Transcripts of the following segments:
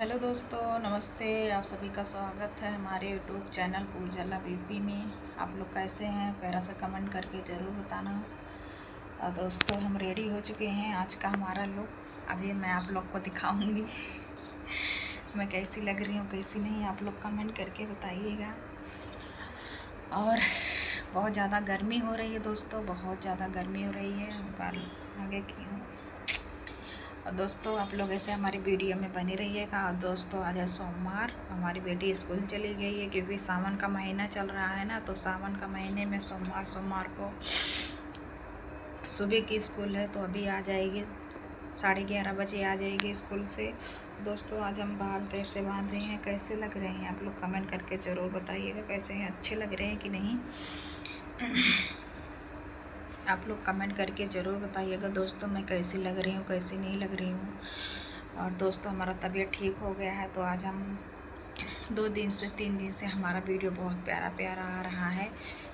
Hello दोस्तों, नमस्ते। आप सभी का स्वागत है हमारे यूट्यूब चैनल उजाला बीपी में। आप लोग कैसे हैं? प्यारा सा कमेंट करके ज़रूर बताना। और दोस्तों, हम रेडी हो चुके हैं। आज का हमारा लुक अभी मैं आप लोग को दिखाऊंगी। मैं कैसी लग रही हूँ कैसी नहीं, आप लोग कमेंट करके बताइएगा। और बहुत ज़्यादा गर्मी हो रही है दोस्तों, बहुत ज़्यादा गर्मी हो रही है। बाल आगे की हूँ। और दोस्तों, आप लोग ऐसे हमारी वीडियो में बने रहिएगा। और दोस्तों, आज है सोमवार, हमारी बेटी स्कूल चली गई है क्योंकि सावन का महीना चल रहा है ना। तो सावन का महीने में सोमवार को सुबह की स्कूल है, तो अभी आ जाएगी 11:30 बजे आ जाएगी स्कूल से। दोस्तों, आज हम बाल कैसे बांध रहे हैं, कैसे लग रहे हैं, आप लोग कमेंट करके ज़रूर बताइएगा। कैसे हैं, अच्छे लग रहे हैं कि नहीं, आप लोग कमेंट करके ज़रूर बताइएगा। दोस्तों, मैं कैसी लग रही हूँ कैसी नहीं लग रही हूँ। और दोस्तों, हमारा तबीयत ठीक हो गया है, तो आज हम 3 दिन से हमारा वीडियो बहुत प्यारा आ रहा है,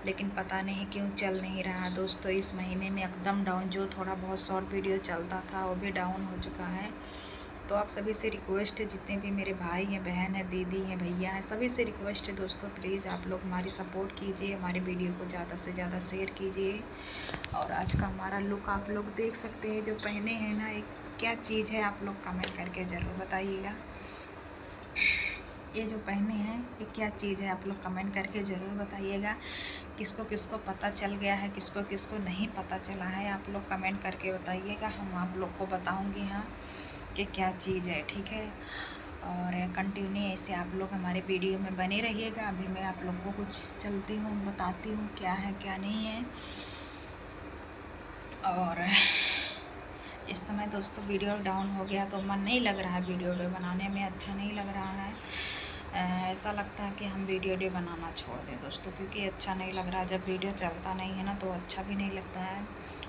लेकिन पता नहीं क्यों चल नहीं रहा। दोस्तों, इस महीने में एकदम डाउन, जो थोड़ा बहुत शॉर्ट वीडियो चलता था वो भी डाउन हो चुका है। तो आप सभी से रिक्वेस्ट है, जितने भी मेरे भाई हैं, बहन हैं, दीदी हैं, भैया हैं, सभी से रिक्वेस्ट है दोस्तों, प्लीज़ आप लोग हमारी सपोर्ट कीजिए, हमारे वीडियो को ज़्यादा से ज़्यादा शेयर कीजिए। और आज का हमारा लुक आप लोग देख सकते हैं, जो पहने हैं ना, एक क्या चीज़ है, आप लोग कमेंट करके ज़रूर बताइएगा। ये जो पहने हैं ये क्या चीज़ है, आप लोग कमेंट करके ज़रूर बताइएगा। किसको किसको पता चल गया है, किसको किसको नहीं पता चला है, आप लोग कमेंट करके बताइएगा। हम आप लोग को बताऊंगी हाँ कि क्या चीज़ है, ठीक है। और कंटिन्यू ऐसे आप लोग हमारे वीडियो में बने रहिएगा। अभी मैं आप लोग को कुछ चलती हूँ, बताती हूँ क्या है क्या नहीं है। और इस समय दोस्तों वीडियो डाउन हो गया तो मन नहीं लग रहा है, वीडियो बनाने में अच्छा नहीं लग रहा है। ऐसा लगता है कि हम वीडियो बनाना छोड़ दें दोस्तों, क्योंकि अच्छा नहीं लग रहा। जब वीडियो चलता नहीं है ना तो अच्छा भी नहीं लगता है।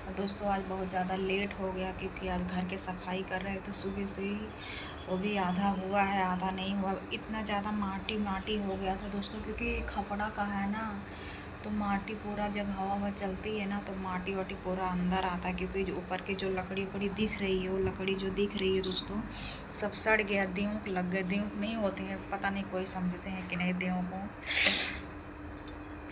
और दोस्तों, आज बहुत ज़्यादा लेट हो गया क्योंकि आज घर के सफाई कर रहे थे सुबह से ही। वो भी आधा हुआ है आधा नहीं हुआ। इतना ज़्यादा माटी हो गया था दोस्तों, क्योंकि खपड़ा का है ना, तो माटी पूरा जब हवा चलती है ना तो माटी वाटी पूरा अंदर आता है। क्योंकि जो ऊपर की जो लकड़ी उकड़ी दिख रही है, वो लकड़ी जो दिख रही है दोस्तों, सब सड़ गया, दीमक लग गए। दीमक नहीं होते हैं, पता नहीं कोई समझते हैं कि नहीं, दीमक को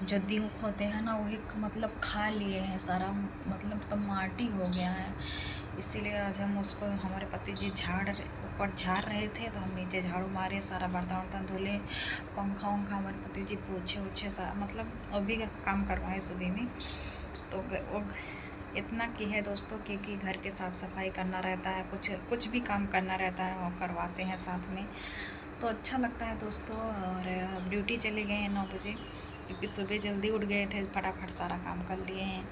जो दीमक होते हैं ना वही मतलब खा लिए हैं सारा, मतलब तो माटी हो गया है। इसीलिए आज हम उसको, हमारे पति जी ऊपर झाड़ रहे थे, तो हम नीचे झाड़ू मारे, सारा बर्तन वर्तन धुले, पंखा वंखा हमारे पति जी पोछे उछे सारा, मतलब वो भी काम करवाए सुबह में। तो वो इतना की है दोस्तों, क्योंकि घर के साफ़ सफाई करना रहता है, कुछ भी काम करना रहता है, वो करवाते हैं साथ में, तो अच्छा लगता है दोस्तों। और ड्यूटी चले गए हैं 9 बजे, क्योंकि सुबह जल्दी उठ गए थे, फटाफट सारा काम कर लिए हैं।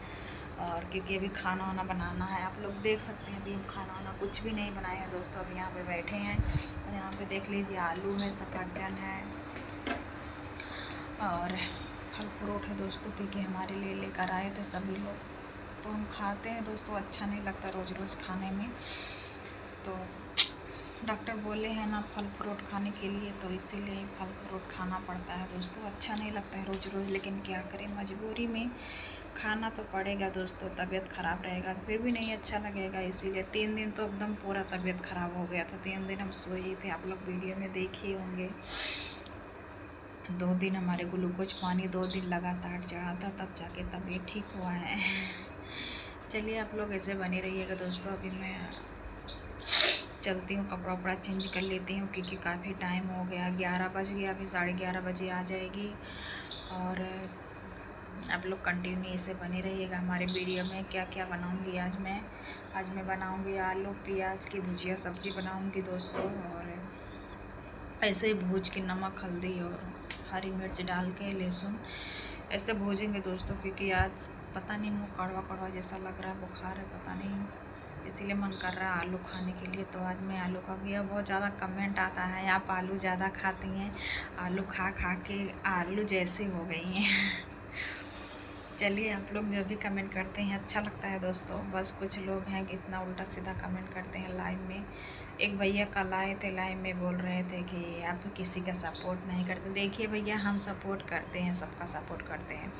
और क्योंकि अभी खाना वाना बनाना है, आप लोग देख सकते हैं, अभी हम खाना वाना कुछ भी नहीं बनाए हैं दोस्तों। अभी यहाँ पे बैठे हैं और यहाँ पे देख लीजिए, आलू है, सफरजन है और फल फ्रूट है दोस्तों, क्योंकि हमारे लिए लेकर आए थे सभी लोग। तो हम खाते हैं दोस्तों, अच्छा नहीं लगता रोज़ रोज़ खाने में। तो डॉक्टर बोले हैं ना फल फ्रूट खाने के लिए, तो इसीलिए फल फ्रूट खाना पड़ता है दोस्तों। अच्छा नहीं लगता है रोज़ रोज़, लेकिन क्या करें, मजबूरी में खाना तो पड़ेगा दोस्तों। तबीयत ख़राब रहेगा फिर भी नहीं अच्छा लगेगा, इसीलिए 3 दिन तो एकदम पूरा तबीयत ख़राब हो गया था। 3 दिन हम सोए थे, आप लोग वीडियो में देखे होंगे। 2 दिन हमारे ग्लूकोज पानी 2 दिन लगातार चढ़ा था, तब जाके तबीयत ठीक हुआ है। चलिए, आप लोग ऐसे बने रहिएगा दोस्तों। अभी मैं चलती हूँ, कपड़ा वपड़ा चेंज कर लेती हूँ, क्योंकि काफ़ी टाइम हो गया, 11 बज गया, अभी 11:30 बजे आ जाएगी। और आप लोग कंटिन्यू ऐसे बने रहिएगा हमारे वीडियो में। क्या क्या बनाऊँगी आज मैं बनाऊँगी आलू प्याज की भुजिया सब्ज़ी बनाऊँगी दोस्तों। और ऐसे ही भूज के नमक हल्दी और हरी मिर्च डाल के लहसुन ऐसे भूजेंगे दोस्तों, क्योंकि आज पता नहीं मुँह कड़वा कड़वा जैसा लग रहा है, बुखार है पता नहीं, इसीलिए मन कर रहा है आलू खाने के लिए। तो आज मैं आलू का गया, बहुत ज़्यादा कमेंट आता है, आप आलू ज़्यादा खाती हैं, आलू खा खा के आलू जैसी हो गई हैं। चलिए, आप लोग जो भी कमेंट करते हैं अच्छा लगता है दोस्तों। बस कुछ लोग हैं कि इतना उल्टा सीधा कमेंट करते हैं। लाइव में एक भैया कल आए थे, लाइव में बोल रहे थे कि आप किसी का सपोर्ट नहीं करते। देखिए भैया, हम सपोर्ट करते हैं, सबका सपोर्ट करते हैं।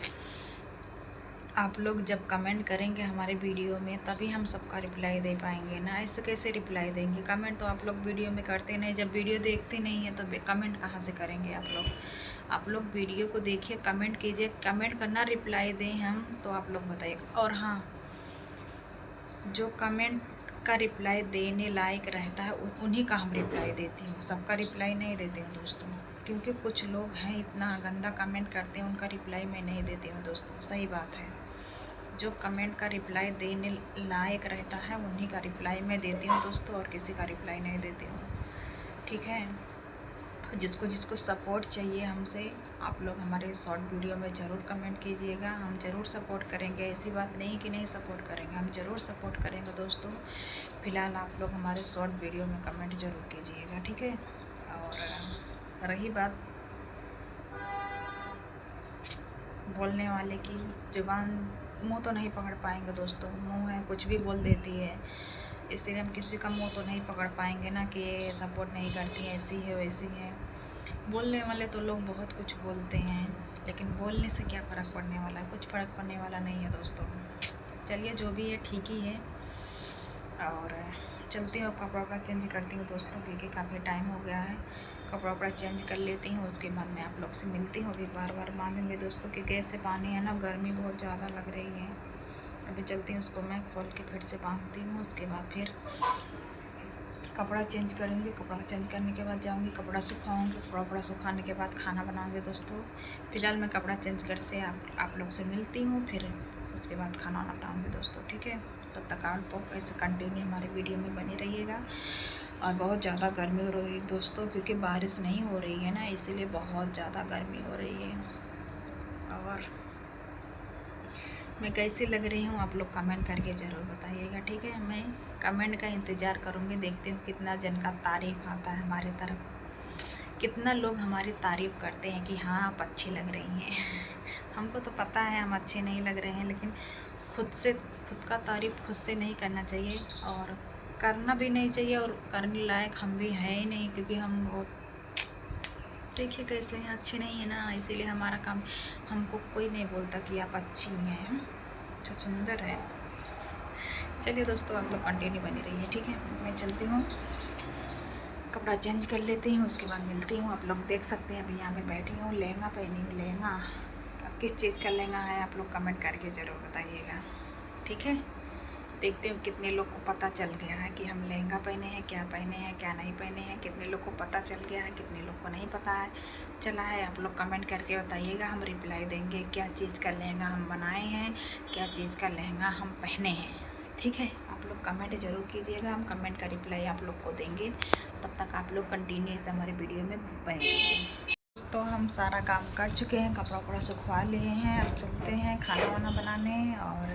आप लोग जब कमेंट करेंगे हमारे वीडियो में तभी हम सबका रिप्लाई दे पाएंगे ना, ऐसे कैसे रिप्लाई देंगे? कमेंट तो आप लोग वीडियो में करते नहीं, जब वीडियो देखते नहीं है तो कमेंट कहाँ से करेंगे आप लोग? आप लोग वीडियो को देखिए, कमेंट कीजिए, कमेंट करना, रिप्लाई दें हम तो आप लोग बताइए। और हाँ, जो कमेंट का रिप्लाई देने लायक रहता है उन्हीं का हम रिप्लाई देती हूँ, सबका रिप्लाई नहीं देती हूँ दोस्तों, क्योंकि कुछ लोग हैं इतना गंदा कमेंट करते हैं, उनका रिप्लाई मैं नहीं देती हूँ दोस्तों। सही बात है, जो कमेंट का रिप्लाई देने लायक रहता है उन्हीं का रिप्लाई मैं देती हूँ दोस्तों, और किसी का रिप्लाई नहीं देती हूँ, ठीक है। जिसको जिसको सपोर्ट चाहिए हमसे, आप लोग हमारे शॉर्ट वीडियो में ज़रूर कमेंट कीजिएगा, हम ज़रूर सपोर्ट करेंगे। ऐसी बात नहीं कि नहीं सपोर्ट करेंगे, हम ज़रूर सपोर्ट करेंगे दोस्तों। फ़िलहाल आप लोग हमारे शॉर्ट वीडियो में कमेंट ज़रूर कीजिएगा, ठीक है। और रही बात बोलने वाले की, ज़ुबान मुँह तो नहीं पकड़ पाएंगे दोस्तों, मुँह है कुछ भी बोल देती है, इसीलिए हम किसी का मुँह तो नहीं पकड़ पाएंगे ना कि सपोर्ट नहीं करती, ऐसी है वैसी है। बोलने वाले तो लोग बहुत कुछ बोलते हैं, लेकिन बोलने से क्या फ़र्क पड़ने वाला है? कुछ फ़र्क पड़ने वाला नहीं है दोस्तों। चलिए जो भी है ठीक ही है, और चलती हूँ, कपड़ा वपड़ा चेंज करती हूँ दोस्तों, क्योंकि काफ़ी टाइम हो गया है। कपड़ा वपड़ा चेंज कर लेती हूँ, उसके बाद मैं आप लोग से मिलती हूँ। अभी बार बार बांधूँगी दोस्तों, क्योंकि ऐसे पानी है ना, गर्मी बहुत ज़्यादा लग रही है। अभी चलती हूँ, उसको मैं खोल के फिर से बांधती हूँ, उसके बाद फिर कपड़ा चेंज करूँगी। कपड़ा चेंज करने के बाद जाऊँगी, कपड़ा सुखाऊँगी, कपड़ा सुखाने के बाद खाना बनाऊँगी दोस्तों। फिलहाल मैं कपड़ा चेंज कर से आप लोग से मिलती हूँ, फिर उसके बाद खाना वाना बनाऊँगी दोस्तों, ठीक है। तब तक आप लोग ऐसे कंटिन्यू हमारे वीडियो में बने रहिएगा। और बहुत ज़्यादा गर्मी हो रही है दोस्तों, क्योंकि बारिश नहीं हो रही है ना, इसीलिए बहुत ज़्यादा गर्मी हो रही है। और मैं कैसी लग रही हूँ आप लोग कमेंट करके ज़रूर बताइएगा, ठीक है। मैं कमेंट का इंतज़ार करूँगी, देखती हूँ कितना जन का तारीफ़ आता है हमारे तरफ, कितना लोग हमारी तारीफ़ करते हैं कि हाँ आप अच्छी लग रही हैं। हमको तो पता है हम अच्छे नहीं लग रहे हैं, लेकिन खुद का तारीफ़ खुद से नहीं करना चाहिए, और करना भी नहीं चाहिए, और करने लायक हम भी हैं ही नहीं, क्योंकि हम बहुत, देखिए कैसे हैं, अच्छे नहीं है ना, इसीलिए हमारा काम, हमको कोई नहीं बोलता कि आप अच्छी हैं, अच्छा सुंदर है। चलिए दोस्तों, आप लोग कंटिन्यू बनी रहिए, ठीक है। मैं चलती हूँ, कपड़ा चेंज कर लेती हूँ, उसके बाद मिलती हूँ। आप लोग देख सकते हैं अभी यहाँ पे बैठी हूँ, लहंगा पहनी हूँ। लहंगा किस चीज़ का लहंगा है आप लोग कमेंट करके ज़रूर बताइएगा, ठीक है। देखते हो कितने लोग को पता चल गया है कि हम लहंगा पहने हैं, क्या पहने हैं, क्या नहीं पहने हैं, कितने लोग को पता चल गया है, कितने लोग को नहीं पता है चला है। आप लोग कमेंट करके बताइएगा, हम रिप्लाई देंगे क्या चीज़ का लहंगा हम बनाए हैं, क्या चीज़ का लहंगा हम पहने हैं, ठीक है। आप लोग कमेंट ज़रूर कीजिएगा, हम कमेंट का रिप्लाई आप लोग को देंगे। तब तक आप लोग कंटिन्यूस हमारे वीडियो में बने रहिए। दोस्तों हम सारा काम कर चुके हैं, कपड़ा वपड़ा सुखवा लिए हैं, अब चलते हैं खाना वाना बनाने। और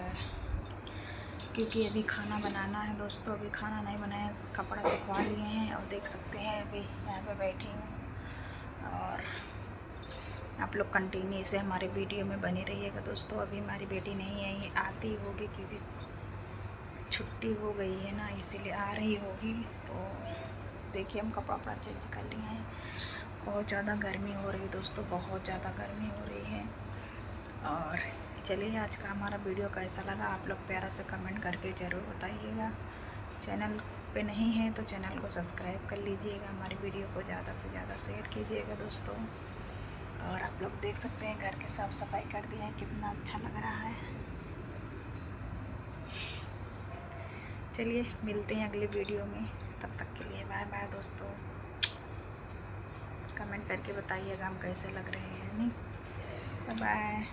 क्योंकि अभी खाना बनाना है दोस्तों, अभी खाना नहीं बनाया, कपड़ा सुखवा लिए हैं, और देख सकते हैं अभी यहाँ पे बैठी हूँ। और आप लोग कंटिन्यू से हमारे वीडियो में बने रहिएगा दोस्तों। अभी हमारी बेटी नहीं आई, आती होगी, क्योंकि छुट्टी हो गई है ना, इसीलिए आ रही होगी। तो देखिए हम कपड़ा वपड़ा चेंज कर लिए हैं, बहुत ज़्यादा गर्मी हो रही है दोस्तों, बहुत ज़्यादा गर्मी हो रही है। और चलिए आज का हमारा वीडियो कैसा लगा आप लोग प्यारा से कमेंट करके ज़रूर बताइएगा। चैनल पे नहीं है तो चैनल को सब्सक्राइब कर लीजिएगा, हमारी वीडियो को ज़्यादा से ज़्यादा शेयर कीजिएगा दोस्तों। और आप लोग देख सकते हैं घर के साफ़ सफाई कर दी है, कितना अच्छा लग रहा है। चलिए मिलते हैं अगले वीडियो में, तब तक के लिए बाय बाय दोस्तों। कमेंट करके बताइएगा हम कैसे लग रहे हैं, नहीं, बाय बाय।